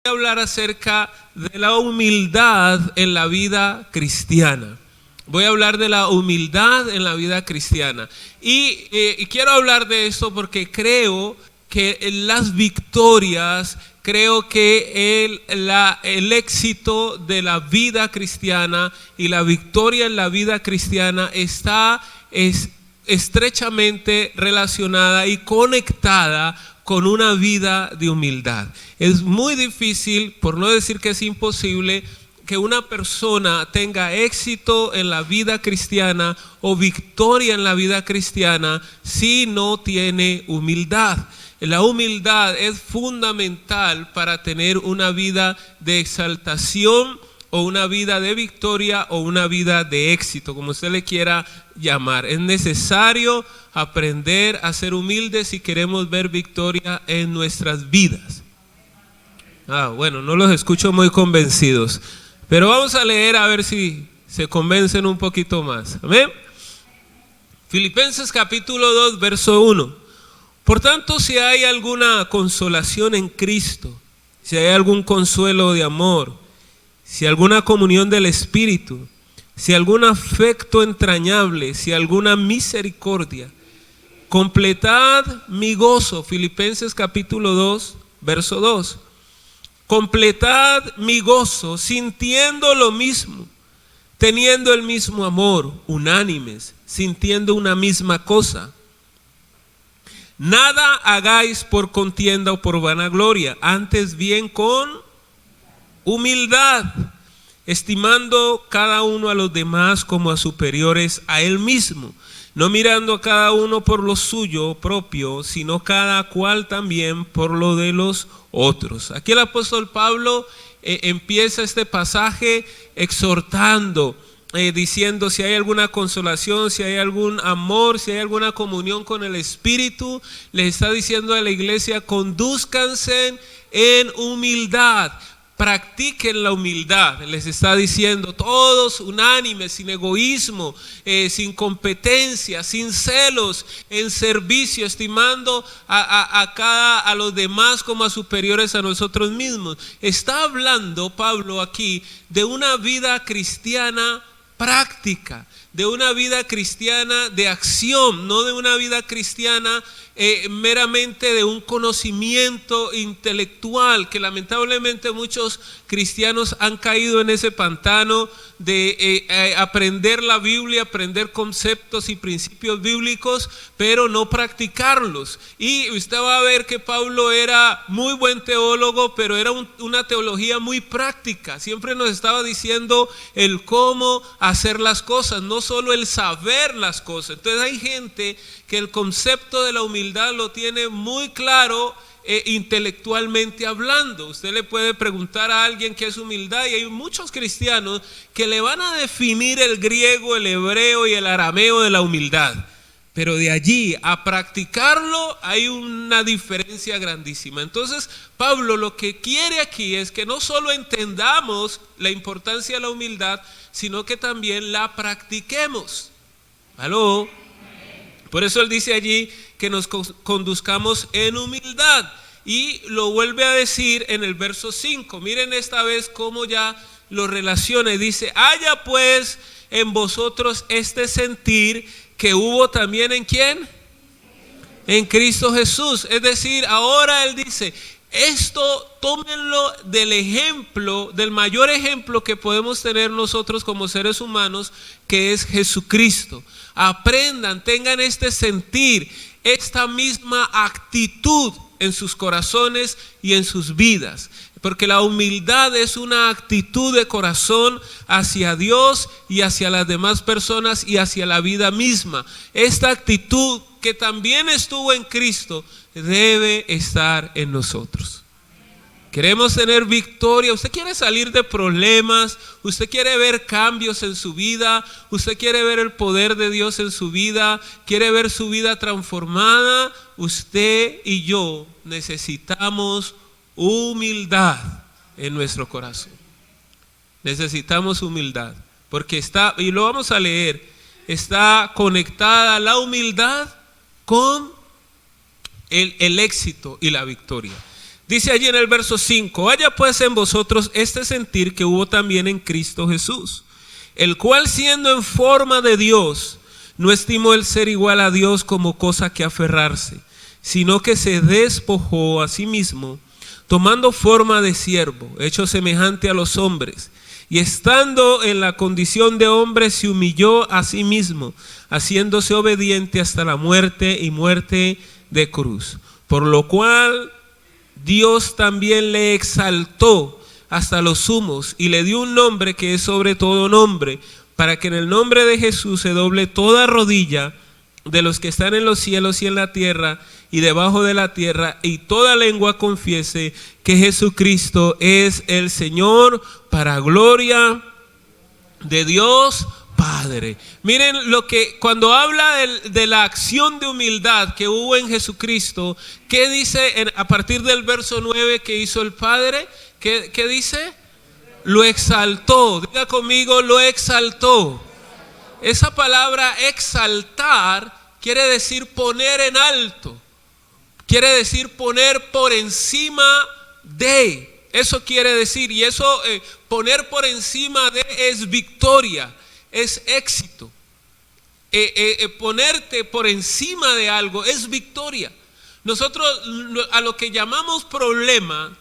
hablar acerca de la humildad en la vida cristiana. Voy a hablar de la humildad en la vida cristiana. Y quiero hablar de esto porque creo que las victorias, creo que el éxito de la vida cristiana y la victoria en la vida cristiana está estrechamente relacionada y conectada con una vida de humildad. Es muy difícil, por no decir que es imposible, que una persona tenga éxito en la vida cristiana o victoria en la vida cristiana si no tiene humildad. La humildad es fundamental para tener una vida de exaltación o una vida de victoria o una vida de éxito, como usted le quiera llamar. Es necesario aprender a ser humildes si queremos ver victoria en nuestras vidas. Bueno, no los escucho muy convencidos, pero vamos a leer a ver si se convencen un poquito más. Amén. Filipenses capítulo 2, verso 1. Por tanto, si hay alguna consolación en Cristo, si hay algún consuelo de amor, si alguna comunión del Espíritu, si algún afecto entrañable, si alguna misericordia, completad mi gozo. Filipenses capítulo 2, verso 2. Completad mi gozo, sintiendo lo mismo, teniendo el mismo amor, unánimes, sintiendo una misma cosa. Nada hagáis por contienda o por vanagloria, antes bien con humildad, estimando cada uno a los demás como a superiores a él mismo, no mirando a cada uno por lo suyo propio, sino cada cual también por lo de los otros. Aquí el apóstol Pablo empieza este pasaje exhortando, diciendo si hay alguna consolación, si hay algún amor, si hay alguna comunión con el Espíritu, les está diciendo a la iglesia: condúzcanse en humildad. Practiquen la humildad, les está diciendo, todos unánimes, sin egoísmo, sin competencia, sin celos, en servicio, estimando a los demás como a superiores a nosotros mismos. Está hablando Pablo aquí de una vida cristiana práctica, de una vida cristiana de acción, no de una vida cristiana meramente de un conocimiento intelectual, que lamentablemente muchos cristianos han caído en ese pantano de aprender la Biblia, aprender conceptos y principios bíblicos, pero no practicarlos. Y usted va a ver que Pablo era muy buen teólogo, pero era una teología muy práctica. Siempre nos estaba diciendo el cómo hacer las cosas, no solo el saber las cosas. Entonces hay gente que el concepto de la humildad lo tiene muy claro intelectualmente hablando. Usted le puede preguntar a alguien qué es humildad y hay muchos cristianos que le van a definir el griego, el hebreo y el arameo de la humildad, pero de allí a practicarlo hay una diferencia grandísima. Entonces Pablo lo que quiere aquí es que no solo entendamos la importancia de la humildad, sino que también la practiquemos. ¿Aló? Por eso él dice allí que nos conduzcamos en humildad, y lo vuelve a decir en el verso 5. Miren esta vez cómo ya lo relaciona y dice: haya pues en vosotros este sentir que hubo también ¿en quién? En Cristo Jesús. Es decir, ahora él dice: esto tómenlo del ejemplo, del mayor ejemplo que podemos tener nosotros como seres humanos, que es Jesucristo. Aprendan, tengan este sentir, esta misma actitud en sus corazones y en sus vidas, porque la humildad es una actitud de corazón hacia Dios y hacia las demás personas y hacia la vida misma. Esta actitud que también estuvo en Cristo debe estar en nosotros. Queremos tener victoria. Usted quiere salir de problemas, usted quiere ver cambios en su vida, usted quiere ver el poder de Dios en su vida, quiere ver su vida transformada. Usted y yo necesitamos humildad en nuestro corazón. Necesitamos humildad, porque está, y lo vamos a leer, está conectada la humildad con el éxito y la victoria. Dice allí en el verso 5: haya pues en vosotros este sentir que hubo también en Cristo Jesús, el cual siendo en forma de Dios, no estimó el ser igual a Dios como cosa que aferrarse, sino que se despojó a sí mismo, tomando forma de siervo, hecho semejante a los hombres, y estando en la condición de hombre se humilló a sí mismo, haciéndose obediente hasta la muerte y muerte de cruz. Por lo cual Dios también le exaltó hasta los sumos y le dio un nombre que es sobre todo nombre, para que en el nombre de Jesús se doble toda rodilla de los que están en los cielos y en la tierra y debajo de la tierra, y toda lengua confiese que Jesucristo es el Señor, para gloria de Dios Padre. Miren lo que cuando habla de la acción de humildad que hubo en Jesucristo, ¿qué dice a partir del verso 9 que hizo el Padre? ¿Qué dice? Lo exaltó. Diga conmigo, lo exaltó. Esa palabra exaltar quiere decir poner en alto, quiere decir poner por encima de. Eso quiere decir, y eso poner por encima de es victoria, es éxito. Ponerte por encima de algo es victoria. Nosotros a lo que llamamos problema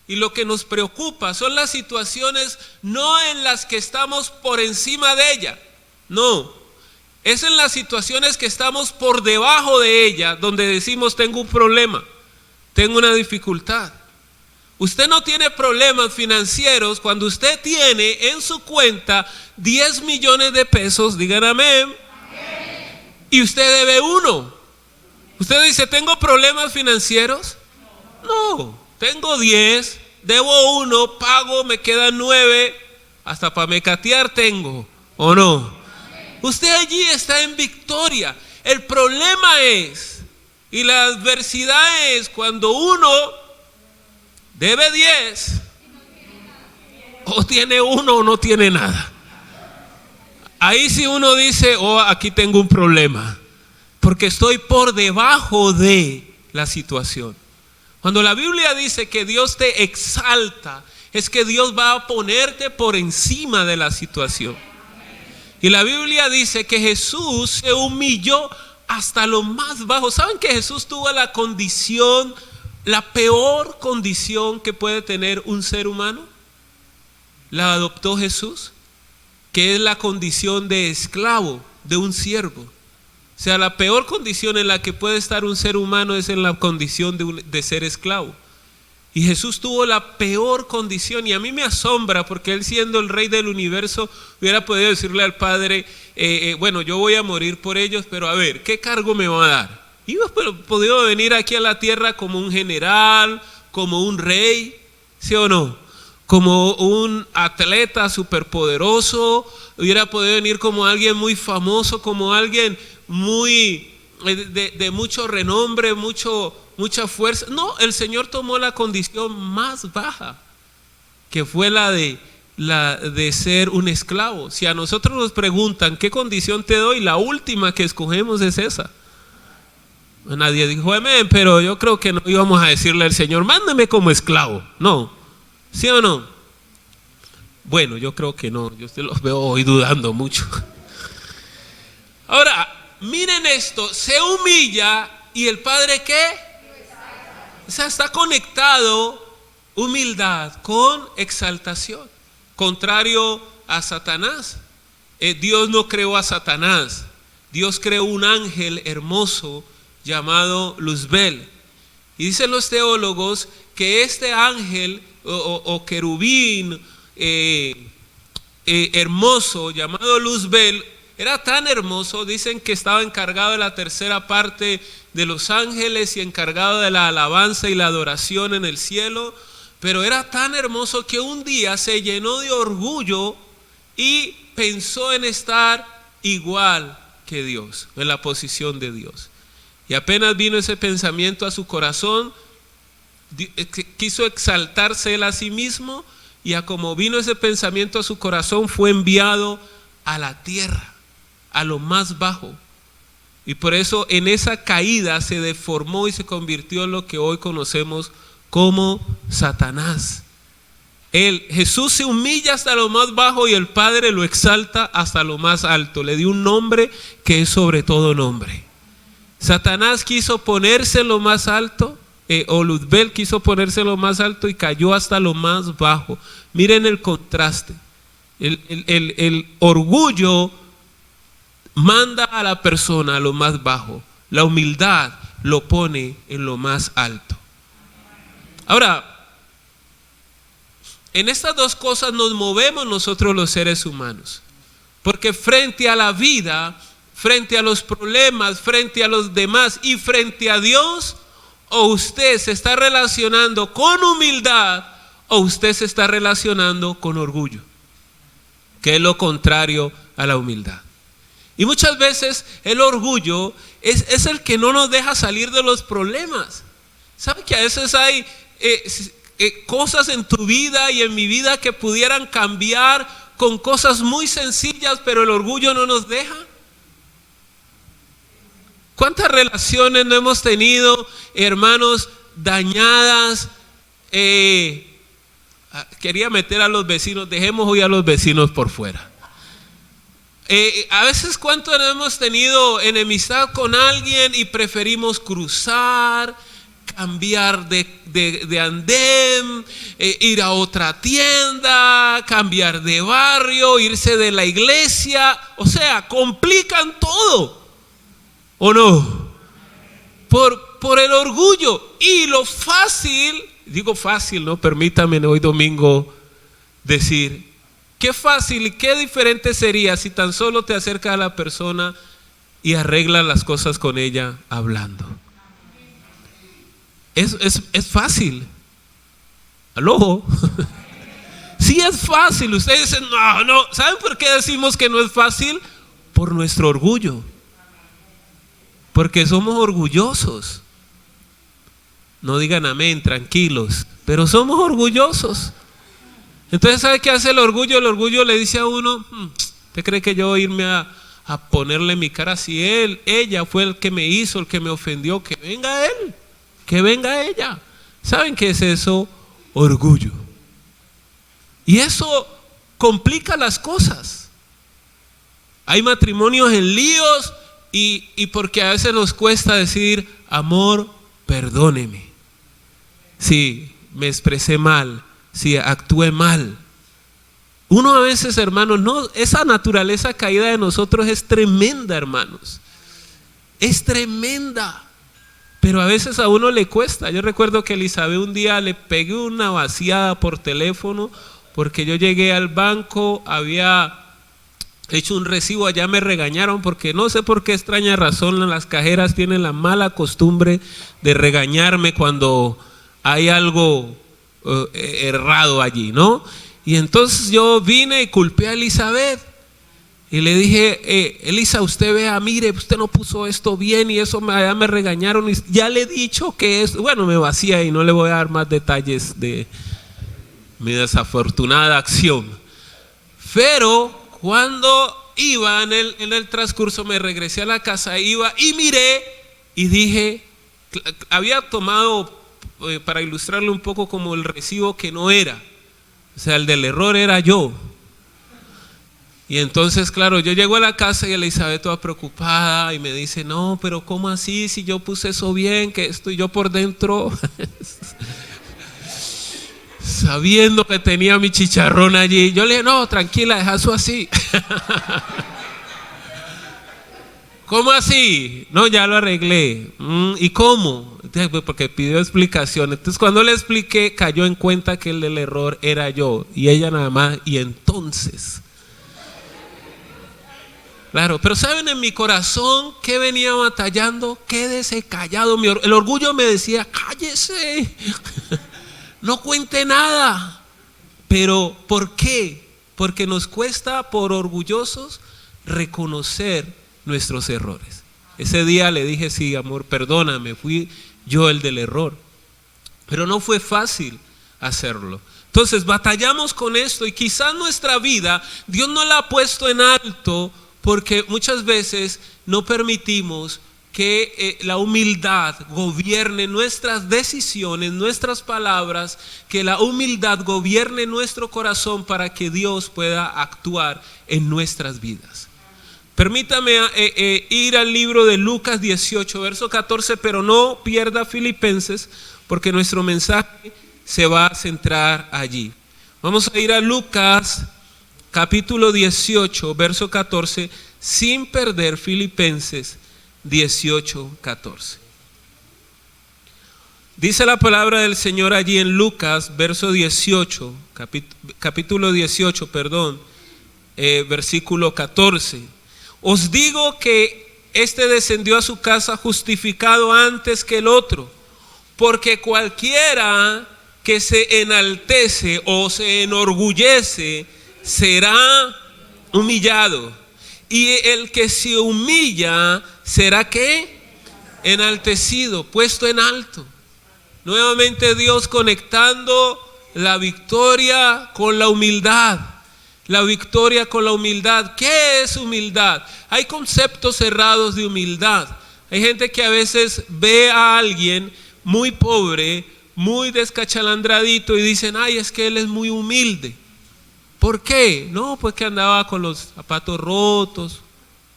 y lo que nos preocupa son las situaciones no en las que estamos por encima de ella, no, es en las situaciones que estamos por debajo de ella donde decimos tengo un problema, tengo una dificultad. Usted no tiene problemas financieros cuando usted tiene en su cuenta 10 millones de pesos, digan amén, y usted debe 1. Usted dice, ¿tengo problemas financieros? No, tengo 10, debo 1, pago, me quedan 9, hasta para mecatear tengo, ¿o no? Usted allí está en victoria. El problema es, y la adversidad es cuando uno debe 10, o tiene 1 o no tiene nada. Ahí sí uno dice, oh, aquí tengo un problema, porque estoy por debajo de la situación. Cuando la Biblia dice que Dios te exalta, es que Dios va a ponerte por encima de la situación. Y la Biblia dice que Jesús se humilló hasta lo más bajo. ¿Saben que Jesús tuvo la condición, la peor condición que puede tener un ser humano? La adoptó Jesús, que es la condición de esclavo, de un siervo. O sea, la peor condición en la que puede estar un ser humano es en la condición de ser esclavo. Y Jesús tuvo la peor condición, y a mí me asombra porque él, siendo el rey del universo, hubiera podido decirle al Padre, bueno, yo voy a morir por ellos, pero a ver, ¿qué cargo me va a dar? Y hubiera podido venir aquí a la tierra como un general, como un rey, ¿sí o no? Como un atleta superpoderoso, hubiera podido venir como alguien muy famoso, como alguien muy de mucho renombre, mucha fuerza. No, el Señor tomó la condición más baja, que fue la de ser un esclavo. Si a nosotros nos preguntan ¿qué condición te doy?, la última que escogemos es esa. Nadie dijo amén, pero yo creo que no íbamos a decirle al Señor, mándame como esclavo. No, ¿sí o no? Bueno, yo creo que no, yo los veo hoy dudando mucho. Ahora, miren esto, se humilla y el Padre ¿qué? O sea, está conectado humildad con exaltación, contrario a Satanás. Dios no creó a Satanás, Dios creó un ángel hermoso llamado Luzbel. Y dicen los teólogos que este ángel o querubín hermoso llamado Luzbel era tan hermoso, dicen que estaba encargado de la tercera parte de los ángeles y encargado de la alabanza y la adoración en el cielo, pero era tan hermoso que un día se llenó de orgullo y pensó en estar igual que Dios, en la posición de Dios. Y apenas vino ese pensamiento a su corazón, quiso exaltarse él a sí mismo, y a como vino ese pensamiento a su corazón, fue enviado a la tierra, a lo más bajo. Y por eso en esa caída se deformó y se convirtió en lo que hoy conocemos como Satanás. Jesús se humilla hasta lo más bajo y el Padre lo exalta hasta lo más alto. Le dio un nombre que es sobre todo nombre. Satanás quiso ponerse lo más alto, o Luzbel quiso ponerse lo más alto y cayó hasta lo más bajo. Miren el contraste. El orgullo manda a la persona a lo más bajo. La humildad lo pone en lo más alto. Ahora, en estas dos cosas nos movemos nosotros los seres humanos. Porque frente a la vida, frente a los problemas, frente a los demás y frente a Dios, o usted se está relacionando con humildad o usted se está relacionando con orgullo, que es lo contrario a la humildad. Y muchas veces el orgullo es el que no nos deja salir de los problemas. ¿Sabe que a veces hay cosas en tu vida y en mi vida que pudieran cambiar con cosas muy sencillas, pero el orgullo no nos deja? ¿Cuántas relaciones no hemos tenido, hermanos, dañadas? Quería meter a los vecinos, dejemos hoy a los vecinos por fuera. A veces cuánto hemos tenido enemistad con alguien y preferimos cruzar, cambiar de andén, ir a otra tienda, cambiar de barrio, irse de la iglesia. O sea, complican todo, ¿o no? Por el orgullo. Y lo fácil, digo fácil, no, permítame hoy domingo decir, qué fácil y qué diferente sería si tan solo te acercas a la persona y arreglas las cosas con ella hablando. Es fácil. ¿Aló? Sí es fácil. Ustedes dicen, no. ¿Saben por qué decimos que no es fácil? Por nuestro orgullo. Porque somos orgullosos. No digan amén, tranquilos. Pero somos orgullosos. Entonces, ¿sabe qué hace el orgullo? El orgullo le dice a uno, ¿usted cree que yo voy a irme a ponerle mi cara si ella fue el que me hizo, el que me ofendió? Que venga él, que venga ella. ¿Saben qué es eso? Orgullo. Y eso complica las cosas. Hay matrimonios en líos y porque a veces nos cuesta decir, amor, perdóneme. Sí, me expresé mal. Si actué mal. Uno a veces, hermanos, no, esa naturaleza caída de nosotros es tremenda, hermanos. Es tremenda. Pero a veces a uno le cuesta. Yo recuerdo que Elizabeth un día le pegué una vaciada por teléfono porque yo llegué al banco, había hecho un recibo, allá me regañaron porque no sé por qué extraña razón las cajeras tienen la mala costumbre de regañarme cuando hay algo errado allí, ¿no? Y entonces yo vine y culpé a Elizabeth y le dije, Elisa, usted vea, mire, usted no puso esto bien y eso allá me regañaron y ya le he dicho que es, bueno, me vacía y no le voy a dar más detalles de mi desafortunada acción. Pero cuando iba en el transcurso, me regresé a la casa, iba y miré y dije, había tomado, para ilustrarlo un poco, como el recibo que no era, o sea, el del error era yo. Y entonces, claro, yo llego a la casa y Elizabeth toda preocupada y me dice, no, pero ¿cómo así? Si yo puse eso bien, que estoy yo por dentro sabiendo que tenía mi chicharrón allí. Yo le dije, no, tranquila, deja eso así. ¿Cómo así? No, ya lo arreglé. ¿Y cómo? Porque pidió explicación. Entonces cuando le expliqué, cayó en cuenta que el del error era yo y ella nada más. Y entonces, claro, pero ¿saben en mi corazón qué venía batallando? Quédese callado. El orgullo me decía, cállese, no cuente nada. Pero ¿por qué? Porque nos cuesta, por orgullosos, reconocer nuestros errores. Ese día le dije, sí, amor, perdóname, fui yo el del error. Pero no fue fácil hacerlo. Entonces batallamos con esto y quizás nuestra vida Dios no la ha puesto en alto porque muchas veces no permitimos que la humildad gobierne nuestras decisiones, nuestras palabras, que la humildad gobierne nuestro corazón para que Dios pueda actuar en nuestras vidas. Permítame ir al libro de Lucas 18, verso 14, pero no pierda Filipenses, porque nuestro mensaje se va a centrar allí. Vamos a ir a Lucas capítulo 18, verso 14, sin perder Filipenses 18, 14. Dice la palabra del Señor allí en Lucas, verso 18, capítulo 18, versículo 14. Os digo que este descendió a su casa justificado antes que el otro, porque cualquiera que se enaltece o se enorgullece será humillado, y el que se humilla será ¿qué? Enaltecido, puesto en alto. Nuevamente Dios conectando la victoria con la humildad. La victoria con la humildad. ¿Qué es humildad? Hay conceptos cerrados de humildad. Hay gente que a veces ve a alguien muy pobre, muy descachalandradito y dicen, ay, es que él es muy humilde. ¿Por qué? No, pues que andaba con los zapatos rotos,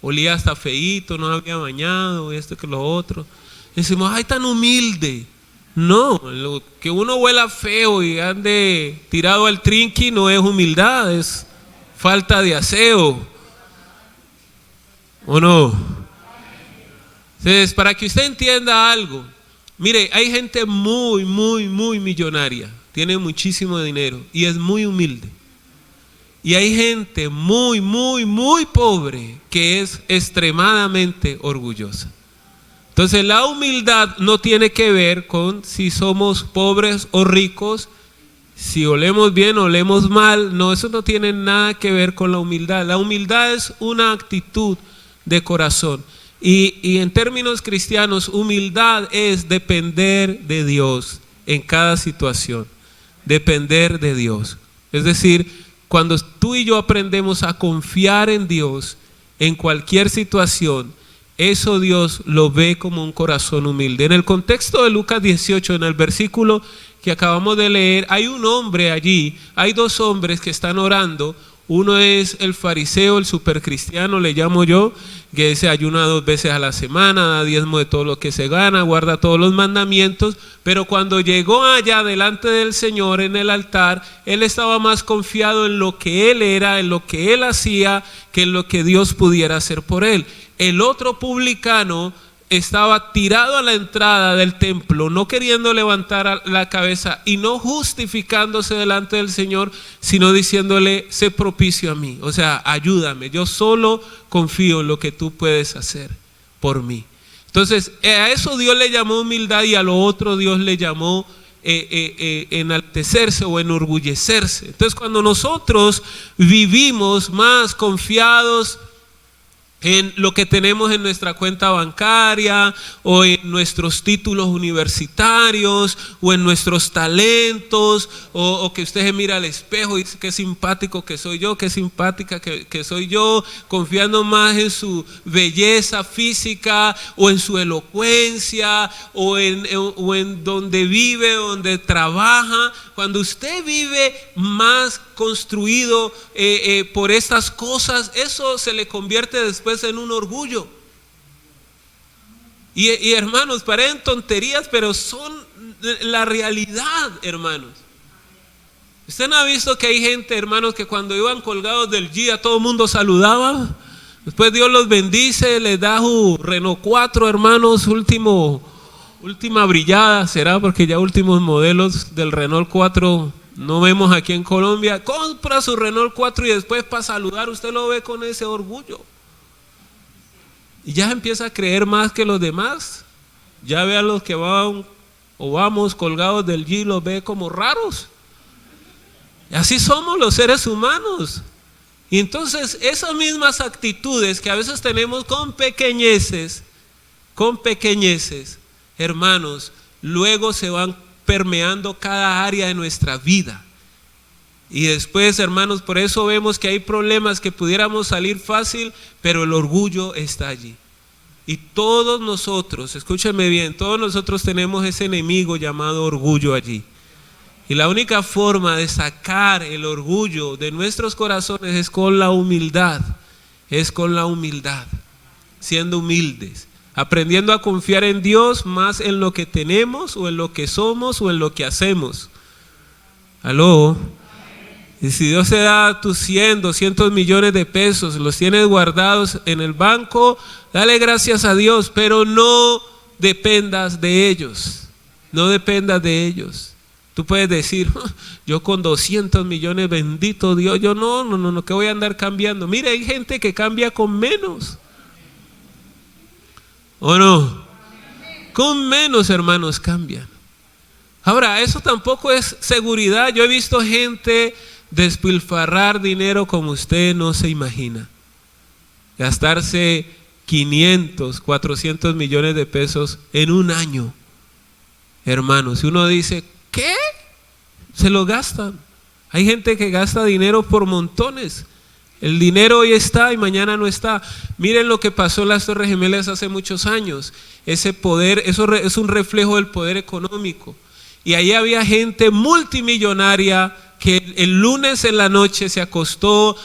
olía hasta feíto, no había bañado, esto que lo otro. Decimos, ay, tan humilde. No, lo que uno huela feo y ande tirado al trinqui no es humildad, es falta de aseo. ¿O no? Entonces, para que usted entienda algo, mire, hay gente muy millonaria, tiene muchísimo dinero y es muy humilde. Y hay gente muy pobre que es extremadamente orgullosa. Entonces la humildad no tiene que ver con si somos pobres o ricos, si olemos bien o olemos mal. No, eso no tiene nada que ver con la humildad. La humildad es una actitud de corazón. Y en términos cristianos, humildad es depender de Dios en cada situación. Depender de Dios. Es decir, cuando tú y yo aprendemos a confiar en Dios en cualquier situación, eso Dios lo ve como un corazón humilde. En el contexto de Lucas 18, en el versículo que acabamos de leer, hay un hombre allí, hay dos hombres que están orando. Uno es el fariseo, el supercristiano, le llamo yo, que se ayuna 2 veces a la semana, da diezmo de todo lo que se gana, guarda todos los mandamientos, pero cuando llegó allá delante del Señor en el altar, él estaba más confiado en lo que él era, en lo que él hacía, que en lo que Dios pudiera hacer por él. El otro publicano estaba tirado a la entrada del templo, no queriendo levantar la cabeza y no justificándose delante del Señor, sino diciéndole, sé propicio a mí, o sea, ayúdame, yo solo confío en lo que tú puedes hacer por mí. Entonces, a eso Dios le llamó humildad y a lo otro Dios le llamó enaltecerse o enorgullecerse. Entonces, cuando nosotros vivimos más confiados en lo que tenemos en nuestra cuenta bancaria o en nuestros títulos universitarios o en nuestros talentos o que usted se mira al espejo y dice qué simpático que soy yo, qué simpática que soy yo, confiando más en su belleza física o en su elocuencia o en donde vive, donde trabaja. Cuando usted vive más construido por estas cosas, eso se le convierte después en un orgullo. Y hermanos, parecen tonterías, pero son la realidad, hermanos. ¿Usted no ha visto que hay gente, hermanos, que cuando iban colgados del G a todo el mundo saludaba? Después Dios los bendice, les da su Renault 4, hermanos, última brillada, será porque ya últimos modelos del Renault 4 no vemos aquí en Colombia. Compra su Renault 4 y después para saludar usted lo ve con ese orgullo. Y ya empieza a creer más que los demás. Ya ve a los que van o vamos colgados del G, los ve como raros. Y así somos los seres humanos. Y entonces esas mismas actitudes que a veces tenemos con pequeñeces, hermanos, luego se van permeando cada área de nuestra vida. Y después, hermanos, por eso vemos que hay problemas que pudiéramos salir fácil, pero el orgullo está allí. Y todos nosotros, escúchame bien, todos nosotros tenemos ese enemigo llamado orgullo allí. Y la única forma de sacar el orgullo de nuestros corazones es con la humildad. Es con la humildad, siendo humildes, aprendiendo a confiar en Dios más en lo que tenemos o en lo que somos o en lo que hacemos. ¿Aló? Y si Dios te da tus 100, 200 millones de pesos, los tienes guardados en el banco, dale gracias a Dios, pero no dependas de ellos. No dependas de ellos. Tú puedes decir, yo con 200 millones, bendito Dios, yo no, que voy a andar cambiando. Mire, hay gente que cambia con menos. ¿O no? Con menos, hermanos, cambian. Ahora, eso tampoco es seguridad. Yo he visto gente despilfarrar dinero como usted no se imagina. Gastarse 500, 400 millones de pesos en un año. Hermanos, si uno dice, ¿qué? Se lo gastan. Hay gente que gasta dinero por montones. El dinero hoy está y mañana no está. Miren lo que pasó en las Torres Gemelas hace muchos años. Ese poder, eso es un reflejo del poder económico. Y ahí había gente multimillonaria que el lunes en la noche se acostó,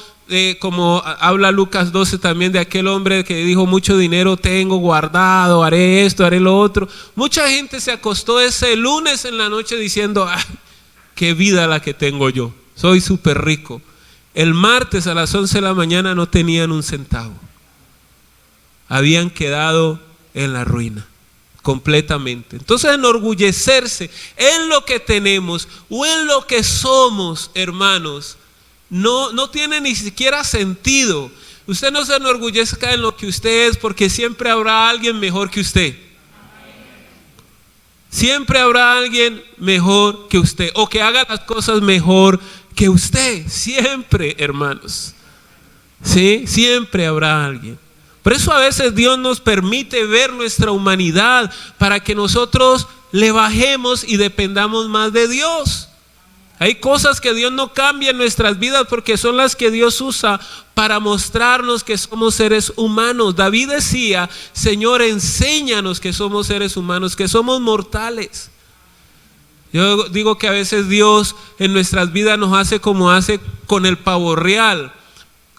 como habla Lucas 12 también, de aquel hombre que dijo, mucho dinero tengo guardado, haré esto, haré lo otro. Mucha gente se acostó ese lunes en la noche diciendo, ¡ay, qué vida la que tengo yo! Soy súper rico. El martes a las 11 de la mañana no tenían un centavo. Habían quedado en la ruina completamente. Entonces, enorgullecerse en lo que tenemos o en lo que somos, hermanos, no tiene ni siquiera sentido. Usted no se enorgullezca en lo que usted es, porque siempre habrá alguien mejor que usted. Siempre habrá alguien mejor que usted, o que haga las cosas mejor que usted. Siempre, hermanos. ¿Sí? Siempre habrá alguien. Por eso a veces Dios nos permite ver nuestra humanidad, para que nosotros le bajemos y dependamos más de Dios. Hay cosas que Dios no cambia en nuestras vidas, porque son las que Dios usa para mostrarnos que somos seres humanos. David decía, Señor, enséñanos que somos seres humanos, que somos mortales. Yo digo que a veces Dios en nuestras vidas nos hace como hace con el pavo real.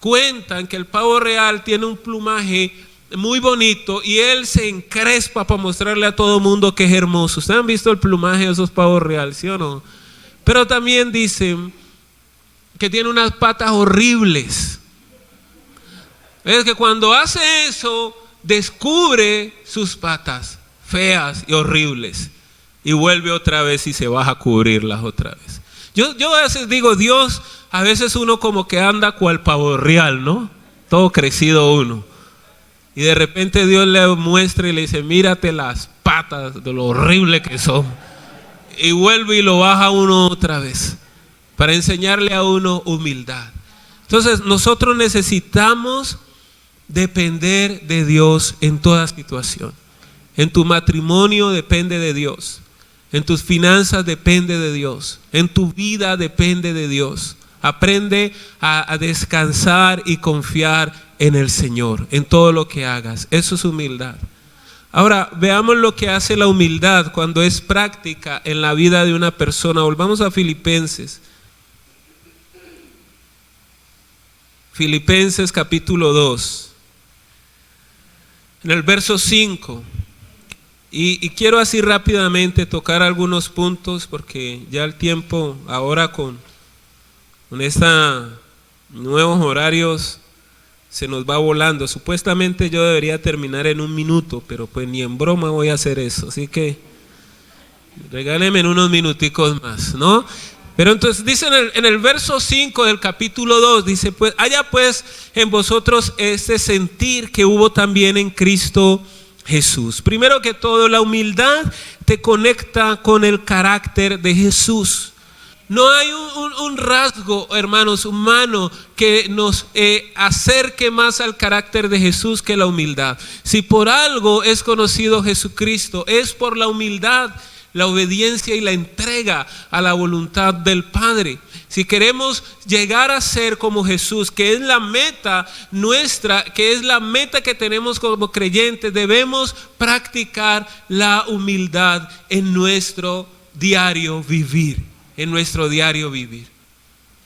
Cuentan que el pavo real tiene un plumaje muy bonito y él se encrespa para mostrarle a todo mundo que es hermoso. ¿Ustedes han visto el plumaje de esos pavos reales, sí o no? Pero también dicen que tiene unas patas horribles. Es que cuando hace eso, descubre sus patas feas y horribles, y vuelve otra vez y se baja a cubrirlas otra vez. Yo a veces digo, Dios, a veces uno como que anda cual pavo real, ¿no? Todo crecido uno. Y de repente Dios le muestra y le dice, mírate las patas de lo horrible que son. Y vuelve y lo baja uno otra vez, para enseñarle a uno humildad. Entonces nosotros necesitamos depender de Dios en toda situación. En tu matrimonio depende de Dios. En tus finanzas depende de Dios. En tu vida depende de Dios. Aprende a descansar y confiar en el Señor, en todo lo que hagas. Eso es humildad. Ahora, veamos lo que hace la humildad cuando es práctica en la vida de una persona. Volvamos a Filipenses. Filipenses capítulo 2. En el verso 5. Y quiero así rápidamente tocar algunos puntos, porque ya el tiempo ahora con estos nuevos horarios se nos va volando. Supuestamente yo debería terminar en 1 minuto, pero pues ni en broma voy a hacer eso. Así que regálenme en unos minuticos más, ¿no? Pero entonces dice en el verso 5 del capítulo 2, dice, pues haya pues en vosotros este sentir que hubo también en Cristo Jesús. Primero que todo, la humildad te conecta con el carácter de Jesús. No hay un rasgo, hermanos, humano que nos acerque más al carácter de Jesús que la humildad. Si por algo es conocido Jesucristo, es por la humildad, la obediencia y la entrega a la voluntad del Padre. Si queremos llegar a ser como Jesús, que es la meta nuestra, que es la meta que tenemos como creyentes, debemos practicar la humildad en nuestro diario vivir,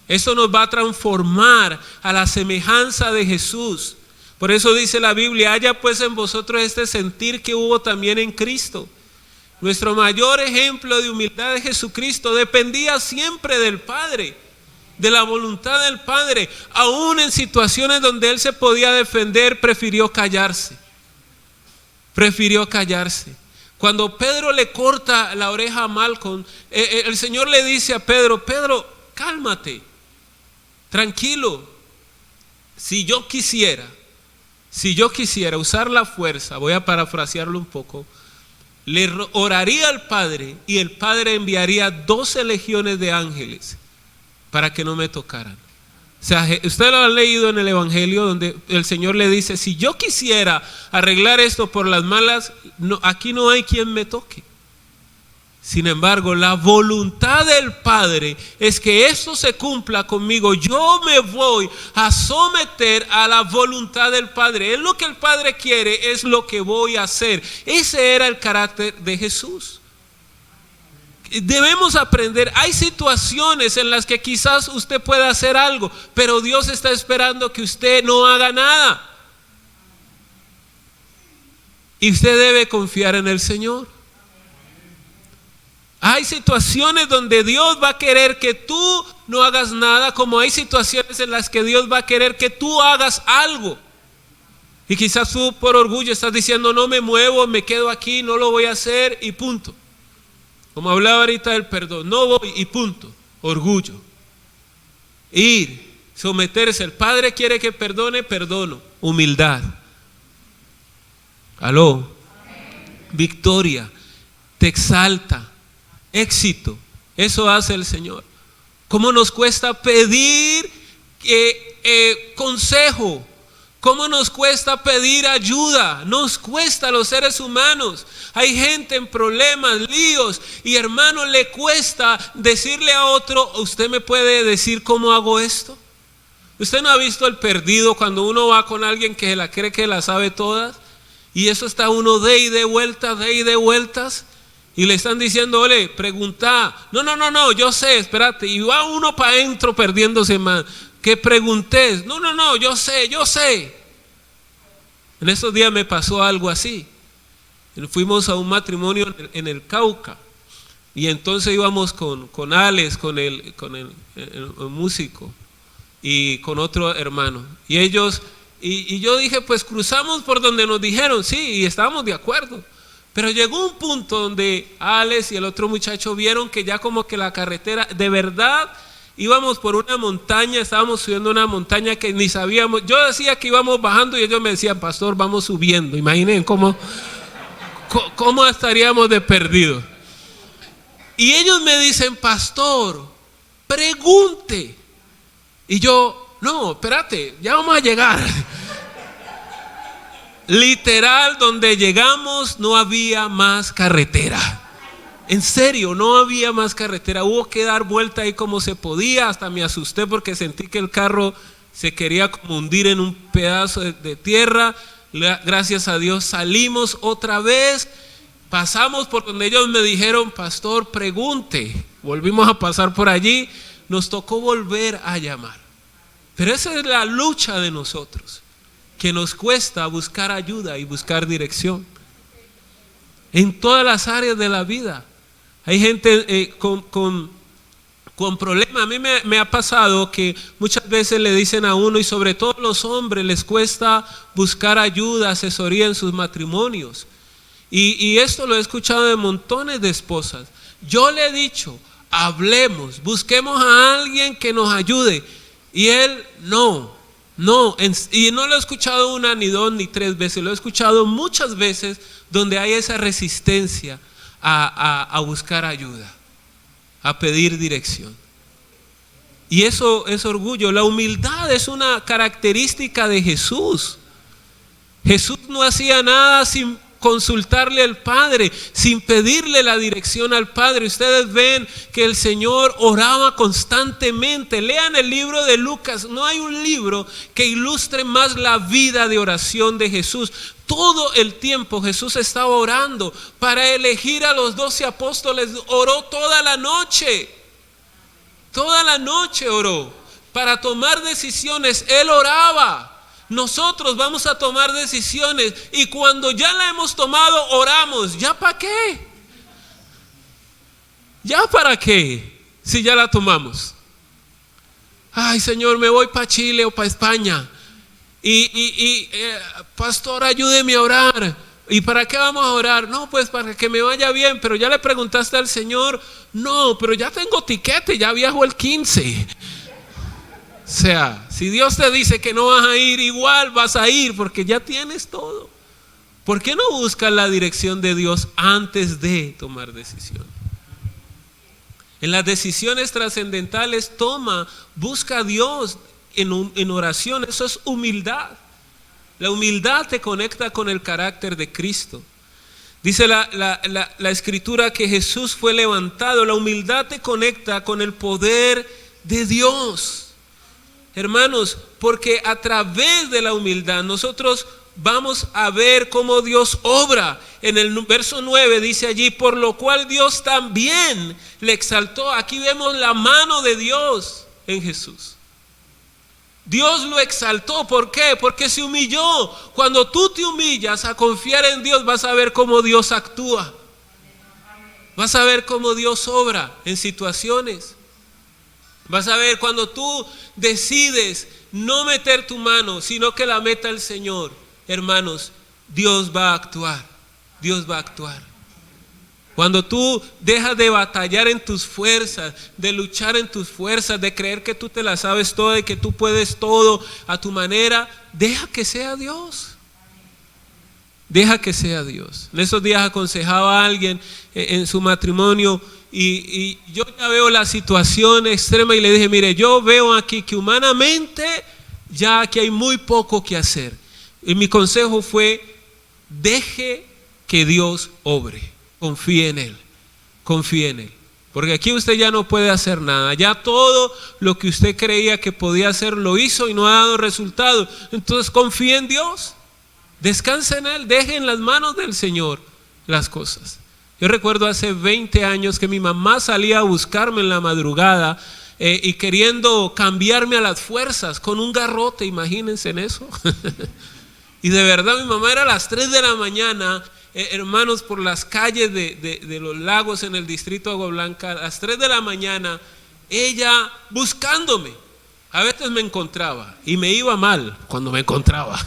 Eso nos va a transformar a la semejanza de Jesús. Por eso dice la Biblia: haya pues en vosotros este sentir que hubo también en Cristo. Nuestro mayor ejemplo de humildad de Jesucristo dependía siempre del Padre, de la voluntad del Padre. Aún en situaciones donde Él se podía defender, prefirió callarse. Cuando Pedro le corta la oreja a Malcolm, el Señor le dice a Pedro: Pedro, cálmate, tranquilo. Si yo quisiera usar la fuerza, voy a parafrasearlo un poco, le oraría al Padre y el Padre enviaría 12 legiones de ángeles para que no me tocaran. O sea, usted lo ha leído en el Evangelio, donde el Señor le dice: si yo quisiera arreglar esto por las malas, no, aquí no hay quien me toque. Sin embargo, la voluntad del Padre es que esto se cumpla conmigo. Yo me voy a someter a la voluntad del Padre. Es lo que el Padre quiere, es lo que voy a hacer. Ese era el carácter de Jesús. Debemos aprender. Hay situaciones en las que quizás usted pueda hacer algo, pero Dios está esperando que usted no haga nada. Y usted debe confiar en el Señor. Hay situaciones donde Dios va a querer que tú no hagas nada, como hay situaciones en las que Dios va a querer que tú hagas algo. Y quizás tú por orgullo estás diciendo: no me muevo, me quedo aquí, no lo voy a hacer y punto. Como hablaba ahorita del perdón, no voy y punto. Orgullo. Ir, someterse. El Padre quiere que perdone, perdono. Humildad. Aló. Victoria. Te exalta. Éxito. Eso hace el Señor. ¿Cómo nos cuesta pedir consejo? ¿Cómo nos cuesta pedir ayuda? Nos cuesta a los seres humanos. Hay gente en problemas, líos, y hermano, le cuesta decirle a otro: ¿usted me puede decir cómo hago esto? ¿Usted no ha visto El Perdido, cuando uno va con alguien que la cree que la sabe todas? Y eso está uno de y de vueltas. Y le están diciendo: ole, pregunta. No, yo sé, espérate. Y va uno para adentro perdiéndose más. Que preguntes. No, yo sé. En esos días me pasó algo así. Fuimos a un matrimonio en el Cauca. Y entonces íbamos con Alex, con el músico, y con otro hermano. Y ellos, y yo dije: pues cruzamos por donde nos dijeron. Sí, y estábamos de acuerdo. Pero llegó un punto donde Alex y el otro muchacho vieron que ya como que la carretera, de verdad, íbamos por una montaña, estábamos subiendo una montaña que ni sabíamos. Yo decía que íbamos bajando y ellos me decían: pastor, vamos subiendo. Imaginen cómo estaríamos de perdidos. Y ellos me dicen: pastor, pregunte. Y yo: no, espérate, ya vamos a llegar. Literal, donde llegamos no había más carretera. En serio, no había más carretera. Hubo que dar vuelta ahí como se podía. Hasta me asusté porque sentí que el carro se quería como hundir en un pedazo de tierra. Gracias a Dios salimos otra vez. Pasamos por donde ellos me dijeron: pastor, pregunte. Volvimos a pasar por allí. Nos tocó volver a llamar. Pero esa es la lucha de nosotros, que nos cuesta buscar ayuda y buscar dirección en todas las áreas de la vida. Hay gente con problemas. A mí me ha pasado que muchas veces le dicen a uno, y sobre todo a los hombres, les cuesta buscar ayuda, asesoría en sus matrimonios. Y esto lo he escuchado de montones de esposas. Yo le he dicho: hablemos, busquemos a alguien que nos ayude. Y él no, y no lo he escuchado una, ni dos, ni tres veces. Lo he escuchado muchas veces donde hay esa resistencia a buscar ayuda, a pedir dirección. Y eso es orgullo. La humildad es una característica de Jesús. Jesús no hacía nada sin consultarle al Padre, sin pedirle la dirección al Padre. Ustedes ven que el Señor oraba constantemente. Lean el libro de Lucas. No hay un libro que ilustre más la vida de oración de Jesús. Todo el tiempo Jesús estaba orando. Para elegir a los 12 apóstoles oró toda la noche. Toda la noche oró. Para tomar decisiones Él oraba. Nosotros vamos a tomar decisiones y cuando ya la hemos tomado oramos. ¿Ya para qué? ¿Ya para qué? Si ya la tomamos. Ay, Señor, me voy para Chile o para España. Pastor, ayúdeme a orar. ¿Y para qué vamos a orar? No, pues para que me vaya bien. Pero ya le preguntaste al Señor. No, pero ya tengo tiquete, ya viajo el 15. O sea, si Dios te dice que no vas a ir, igual vas a ir porque ya tienes todo. ¿Por qué no buscas la dirección de Dios antes de tomar decisión? En las decisiones trascendentales busca a Dios en oración. Eso es humildad. La humildad te conecta con el carácter de Cristo. Dice la Escritura que Jesús fue levantado. La humildad te conecta con el poder de Dios. Hermanos, porque a través de la humildad nosotros vamos a ver cómo Dios obra. En el verso 9 dice allí, por lo cual Dios también le exaltó. Aquí vemos la mano de Dios en Jesús. Dios lo exaltó. ¿Por qué? Porque se humilló. Cuando tú te humillas a confiar en Dios, vas a ver cómo Dios actúa. Vas a ver cómo Dios obra en situaciones. Vas a ver cuando tú decides no meter tu mano, sino que la meta el Señor. Hermanos, Dios va a actuar. Dios va a actuar. Cuando tú dejas de batallar en tus fuerzas, de luchar en tus fuerzas, de creer que tú te la sabes toda y que tú puedes todo a tu manera, deja que sea Dios. Deja que sea Dios. En esos días aconsejaba a alguien en su matrimonio y yo ya veo la situación extrema y le dije, mire, yo veo aquí que humanamente ya aquí hay muy poco que hacer. Y mi consejo fue, deje que Dios obre. Confíe en Él, confíe en Él. Porque aquí usted ya no puede hacer nada. Ya todo lo que usted creía que podía hacer lo hizo y no ha dado resultado. Entonces confíe en Dios. Descanse en Él, deje en las manos del Señor las cosas. Yo recuerdo hace 20 años que mi mamá salía a buscarme en la madrugada y queriendo cambiarme a las fuerzas con un garrote, imagínense en eso. Y de verdad mi mamá era a las 3 de la mañana, hermanos, por las calles de los lagos en el distrito de Agua Blanca, a las 3 de la mañana, ella buscándome. A veces me encontraba y me iba mal cuando me encontraba.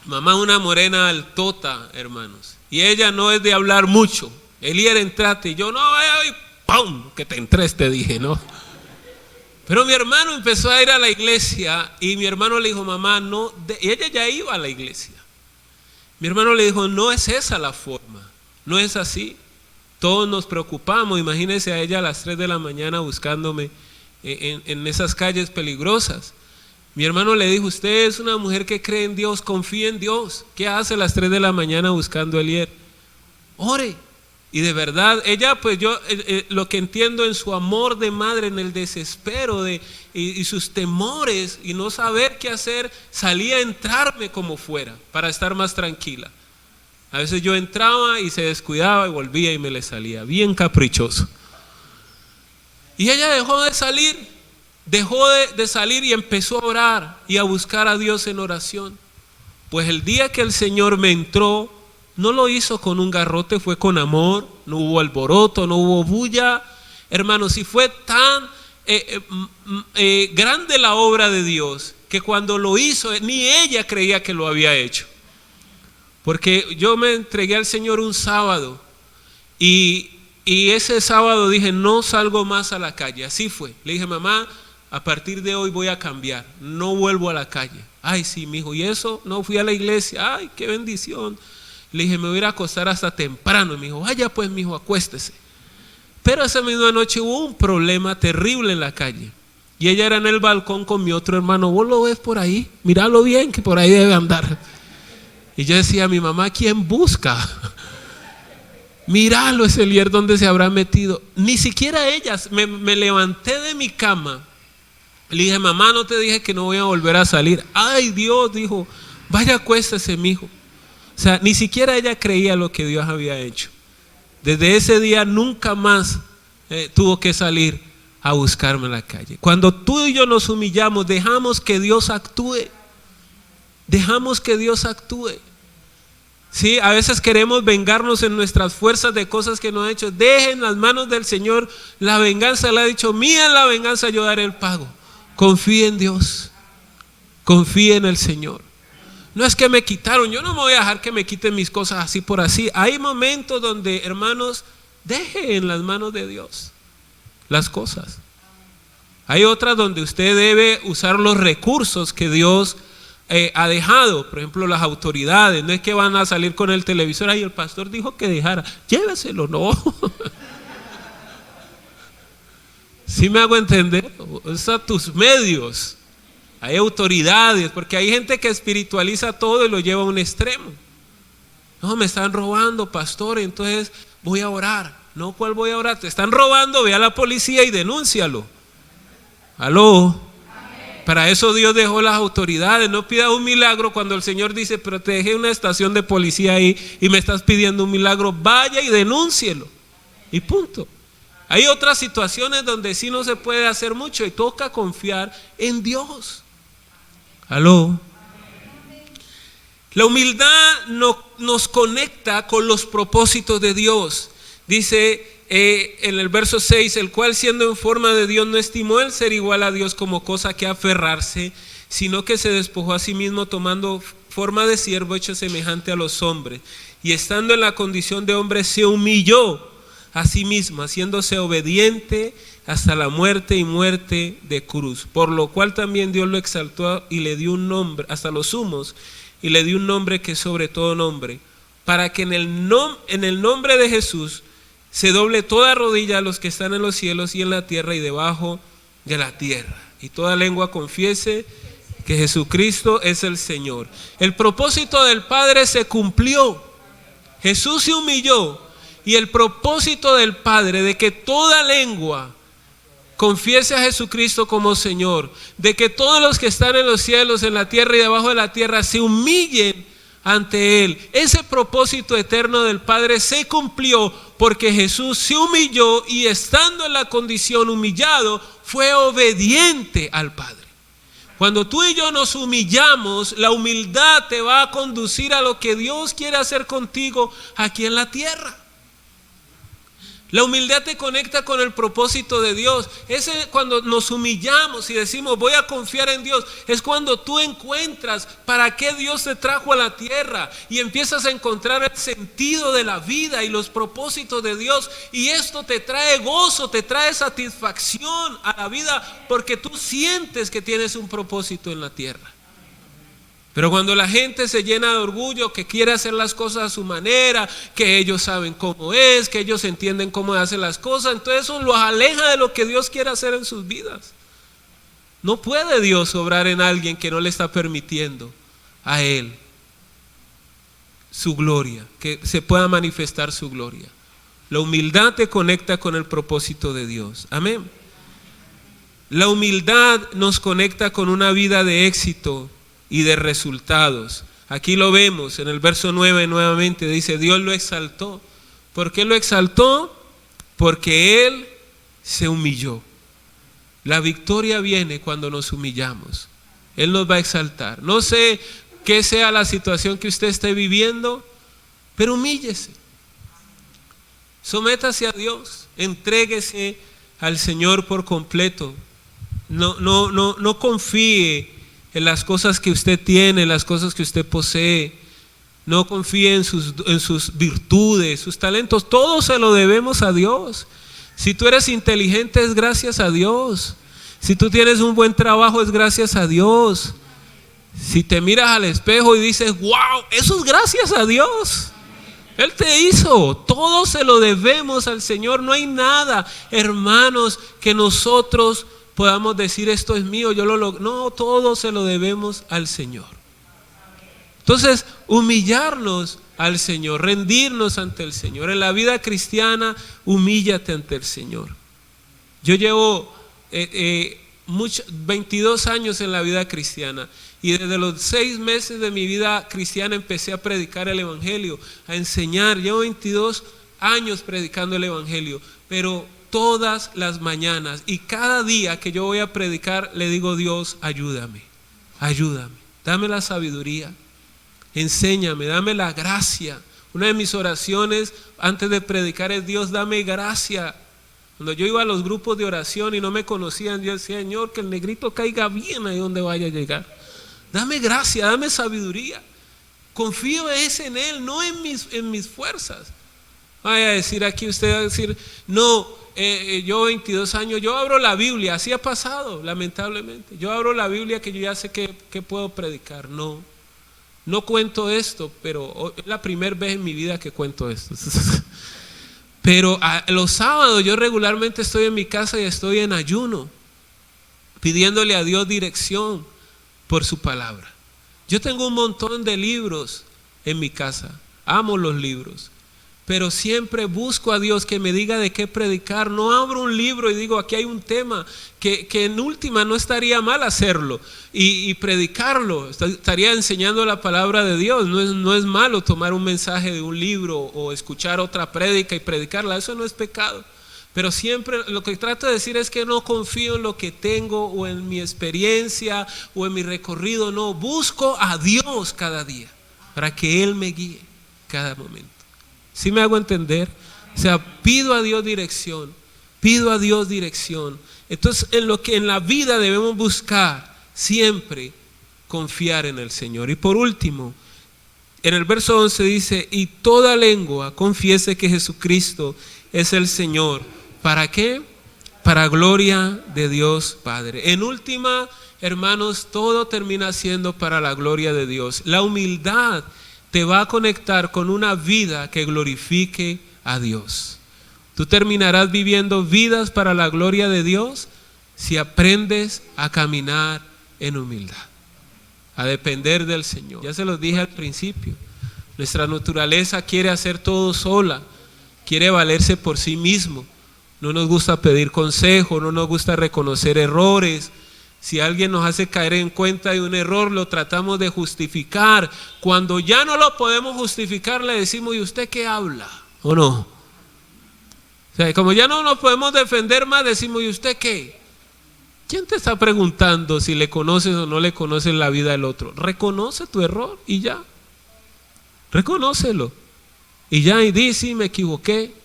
Mamá una morena altota, hermanos. Y ella no es de hablar mucho. Elier, entrate. Y yo, no, ¡pum! Que te entres, te dije, ¿no? Pero mi hermano empezó a ir a la iglesia y mi hermano le dijo, mamá, no. Y ella ya iba a la iglesia. Mi hermano le dijo, no es esa la forma. No es así. Todos nos preocupamos. Imagínense a ella a las 3 de la mañana buscándome en esas calles peligrosas. Mi hermano le dijo, usted es una mujer que cree en Dios, confía en Dios. ¿Qué hace a las 3 de la mañana buscando a Elier? Ore. Y de verdad, ella pues yo lo que entiendo en su amor de madre, en el desespero y sus temores y no saber qué hacer, salía a entrarme como fuera para estar más tranquila. A veces yo entraba y se descuidaba y volvía y me le salía, bien caprichoso. Y ella dejó de salir y empezó a orar y a buscar a Dios en oración. Pues el día que el Señor me entró, no lo hizo con un garrote, fue con amor, no hubo alboroto, no hubo bulla. Hermanos, y fue tan grande la obra de Dios que cuando lo hizo, ni ella creía que lo había hecho. Porque yo me entregué al Señor un sábado y ese sábado dije, no salgo más a la calle. Así fue. Le dije, mamá, a partir de hoy voy a cambiar, no vuelvo a la calle. Ay, sí, mijo, y eso, no fui a la iglesia. Ay, qué bendición. Le dije, me voy a ir a acostar hasta temprano. Y me dijo, vaya pues, mijo, acuéstese. Pero esa misma noche hubo un problema terrible en la calle. Y ella era en el balcón con mi otro hermano. ¿Vos lo ves por ahí? Míralo bien, que por ahí debe andar. Y yo decía a mi mamá, ¿quién busca? Míralo, ese Elier, ¿dónde se habrá metido? Ni siquiera ellas. Me levanté de mi cama. Le dije, mamá, ¿no te dije que no voy a volver a salir? Ay, Dios, dijo, vaya, acuéstese, mijo. O sea, ni siquiera ella creía lo que Dios había hecho. Desde ese día nunca más tuvo que salir a buscarme en la calle. Cuando tú y yo nos humillamos, dejamos que Dios actúe. Dejamos que Dios actúe. Sí, a veces queremos vengarnos en nuestras fuerzas de cosas que no ha hecho. Dejen las manos del Señor la venganza. Le ha dicho, mía es la venganza, yo daré el pago. Confíe en Dios. Confíe en el Señor. No es que me quitaron, yo no me voy a dejar que me quiten mis cosas así por así. Hay momentos donde, hermanos, deje en las manos de Dios las cosas. Hay otras donde usted debe usar los recursos que Dios ha dejado. Por ejemplo, las autoridades. No es que van a salir con el televisor, ahí el pastor dijo que dejara, lléveselo, no. ¿Sí me hago entender? Usa tus medios. Hay autoridades, porque hay gente que espiritualiza todo y lo lleva a un extremo. No, me están robando, pastor, entonces voy a orar. No, ¿cuál voy a orar? Te están robando, ve a la policía y denúncialo. ¿Aló? Para eso Dios dejó las autoridades. No pidas un milagro cuando el Señor dice, pero te dejé una estación de policía ahí y me estás pidiendo un milagro. Vaya y denúncielo. Y punto. Hay otras situaciones donde sí no se puede hacer mucho y toca confiar en Dios. ¿Aló? La humildad nos conecta con los propósitos de Dios. Dice en el verso 6, el cual siendo en forma de Dios no estimó el ser igual a Dios como cosa que aferrarse, sino que se despojó a sí mismo tomando forma de siervo hecho semejante a los hombres. Y estando en la condición de hombre se humilló a sí mismo, haciéndose obediente hasta la muerte y muerte de cruz, por lo cual también Dios lo exaltó y le dio un nombre hasta los sumos, y le dio un nombre que es sobre todo nombre, para que en el nombre de Jesús se doble toda rodilla a los que están en los cielos y en la tierra y debajo de la tierra, y toda lengua confiese que Jesucristo es el Señor. El propósito del Padre se cumplió. Jesús se humilló, y el propósito del Padre de que toda lengua confiese a Jesucristo como Señor, de que todos los que están en los cielos, en la tierra y debajo de la tierra se humillen ante Él. Ese propósito eterno del Padre se cumplió porque Jesús se humilló y estando en la condición humillado fue obediente al Padre. Cuando tú y yo nos humillamos, la humildad te va a conducir a lo que Dios quiere hacer contigo aquí en la tierra. La humildad te conecta con el propósito de Dios. Cuando nos humillamos y decimos voy a confiar en Dios, es cuando tú encuentras para qué Dios te trajo a la tierra y empiezas a encontrar el sentido de la vida y los propósitos de Dios, y esto te trae gozo, te trae satisfacción a la vida porque tú sientes que tienes un propósito en la tierra. Pero cuando la gente se llena de orgullo, que quiere hacer las cosas a su manera, que ellos saben cómo es, que ellos entienden cómo hacen las cosas, entonces eso los aleja de lo que Dios quiere hacer en sus vidas. No puede Dios obrar en alguien que no le está permitiendo a Él su gloria, que se pueda manifestar su gloria. La humildad te conecta con el propósito de Dios. Amén. La humildad nos conecta con una vida de éxito y de resultados. Aquí lo vemos en el verso 9 nuevamente, dice Dios lo exaltó. ¿Por qué lo exaltó? Porque Él se humilló. La victoria viene cuando nos humillamos. Él nos va a exaltar. No sé qué sea la situación que usted esté viviendo, pero humíllese. Sométase a Dios, entréguese al Señor por completo. No confíe en las cosas que usted tiene, en las cosas que usted posee. No confíe en sus virtudes, sus talentos. Todo se lo debemos a Dios. Si tú eres inteligente es gracias a Dios. Si tú tienes un buen trabajo es gracias a Dios. Si te miras al espejo y dices wow, eso es gracias a Dios. Él te hizo. Todo se lo debemos al Señor. No hay nada, hermanos, que nosotros podamos decir esto es mío, yo lo logro. No, todo se lo debemos al Señor. Entonces, humillarnos al Señor, rendirnos ante el Señor. En la vida cristiana, humíllate ante el Señor. Yo llevo 22 años en la vida cristiana y desde los 6 meses de mi vida cristiana empecé a predicar el Evangelio, a enseñar. Llevo 22 años predicando el Evangelio, pero todas las mañanas y cada día que yo voy a predicar le digo: Dios, ayúdame, dame la sabiduría, enséñame, dame la gracia. Una de mis oraciones antes de predicar es: Dios, dame gracia. Cuando yo iba a los grupos de oración y no me conocían, yo decía: Señor, que el negrito caiga bien ahí donde vaya a llegar. Dame gracia, dame sabiduría. Confío en Él, no en mis fuerzas. Vaya a decir aquí, usted va a decir: no, yo 22 años, yo abro la Biblia. Así ha pasado, lamentablemente. Yo abro la Biblia que yo ya sé que puedo predicar. No cuento esto, pero es la primera vez en mi vida que cuento esto. Pero los sábados yo regularmente estoy en mi casa y estoy en ayuno, pidiéndole a Dios dirección por su palabra. Yo tengo un montón de libros en mi casa, amo los libros, pero siempre busco a Dios que me diga de qué predicar. No abro un libro y digo: aquí hay un tema que en última no estaría mal hacerlo y predicarlo, estaría enseñando la palabra de Dios. No es malo tomar un mensaje de un libro o escuchar otra prédica y predicarla, eso no es pecado. Pero siempre lo que trato de decir es que no confío en lo que tengo o en mi experiencia o en mi recorrido. No, busco a Dios cada día para que Él me guíe cada momento. ¿Sí me hago entender? O sea, pido a Dios dirección. Entonces, en la vida debemos buscar siempre confiar en el Señor. Y por último, en el verso 11 dice: y toda lengua confiese que Jesucristo es el Señor. ¿Para qué? Para gloria de Dios Padre. En última, hermanos, todo termina siendo para la gloria de Dios. La humildad te va a conectar con una vida que glorifique a Dios. Tú terminarás viviendo vidas para la gloria de Dios si aprendes a caminar en humildad, a depender del Señor. Ya se los dije al principio, nuestra naturaleza quiere hacer todo sola, quiere valerse por sí mismo. No nos gusta pedir consejo, no nos gusta reconocer errores. Si alguien nos hace caer en cuenta de un error, lo tratamos de justificar. Cuando ya no lo podemos justificar, le decimos: ¿y usted qué habla? ¿O no? O sea, como ya no nos podemos defender más, decimos: ¿y usted qué? ¿Quién te está preguntando si le conoces o no le conoces la vida del otro? Reconoce tu error y ya. Reconócelo. Y ya, y di: sí, me equivoqué.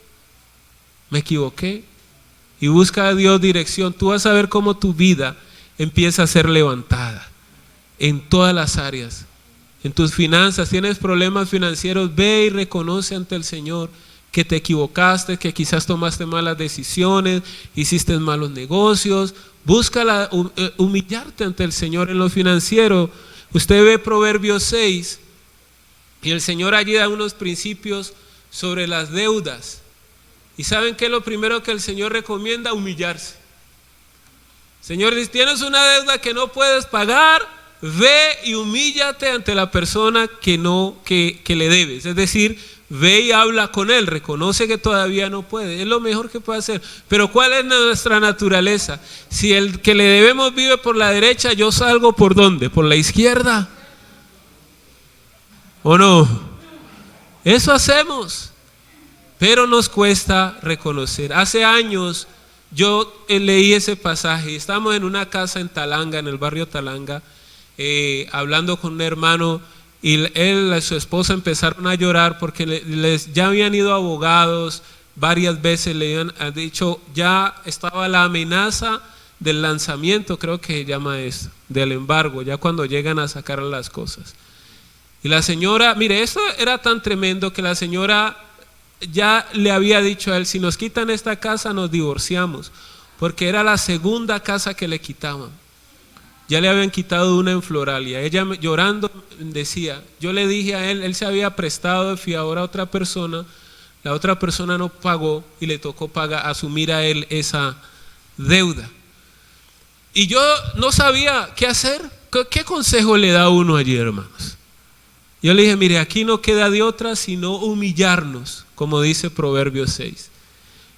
Y busca a Dios dirección. Tú vas a ver cómo tu vida empieza a ser levantada en todas las áreas. En tus finanzas, tienes problemas financieros, ve y reconoce ante el Señor que te equivocaste, que quizás tomaste malas decisiones, hiciste malos negocios. Busca humillarte ante el Señor. En lo financiero, usted ve Proverbios 6 y el Señor allí da unos principios sobre las deudas. ¿Y saben qué es lo primero que el Señor recomienda? Humillarse. Señor, si tienes una deuda que no puedes pagar, ve y humíllate ante la persona que le debes. Es decir, ve y habla con él, reconoce que todavía no puede. Es lo mejor que puede hacer. Pero ¿cuál es nuestra naturaleza? Si el que le debemos vive por la derecha, yo salgo ¿por dónde? ¿Por la izquierda? ¿O no? Eso hacemos. Pero nos cuesta reconocer. Hace años yo leí ese pasaje. Estamos en una casa en Talanga, en el barrio Talanga, hablando con un hermano, y él y su esposa empezaron a llorar porque ya habían ido abogados varias veces, le habían dicho, ya estaba la amenaza del lanzamiento, creo que se llama eso, del embargo, ya cuando llegan a sacar las cosas. Y la señora, mire, esto era tan tremendo que la señora ya le había dicho a él: si nos quitan esta casa nos divorciamos, porque era la segunda casa que le quitaban. Ya le habían quitado una en Floralia. Ella llorando decía: yo le dije a él se había prestado de fiador a otra persona, la otra persona no pagó y le tocó asumir a él esa deuda. Y yo no sabía qué hacer. ¿Qué consejo le da uno allí, hermanos? Yo le dije, mire, aquí no queda de otra sino humillarnos, como dice Proverbios 6.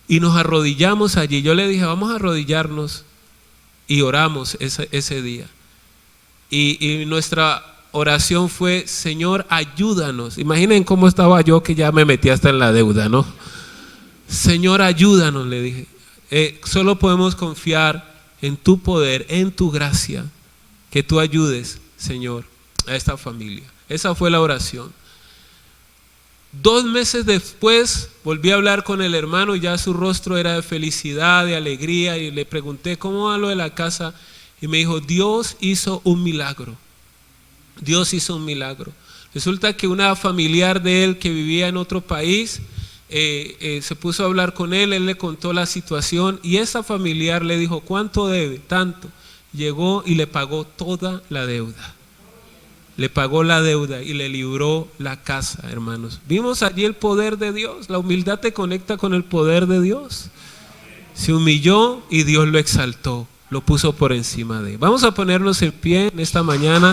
Y nos arrodillamos allí. Yo le dije, vamos a arrodillarnos y oramos ese día. Y nuestra oración fue, Señor, ayúdanos. Imaginen cómo estaba yo, que ya me metí hasta en la deuda, ¿no? Señor, ayúdanos, le dije. Solo podemos confiar en tu poder, en tu gracia, que tú ayudes, Señor, a esta familia. Esa fue la oración. 2 meses después volví a hablar con el hermano y ya su rostro era de felicidad, de alegría, y le pregunté cómo va lo de la casa y me dijo, Dios hizo un milagro. Dios hizo un milagro. Resulta que una familiar de él que vivía en otro país se puso a hablar con él le contó la situación y esa familiar le dijo, ¿cuánto debe? Tanto. Llegó y le pagó toda la deuda. Le pagó la deuda y le libró la casa, hermanos. Vimos allí el poder de Dios. La humildad te conecta con el poder de Dios. Se humilló y Dios lo exaltó, lo puso por encima de él. Vamos a ponernos en pie en esta mañana.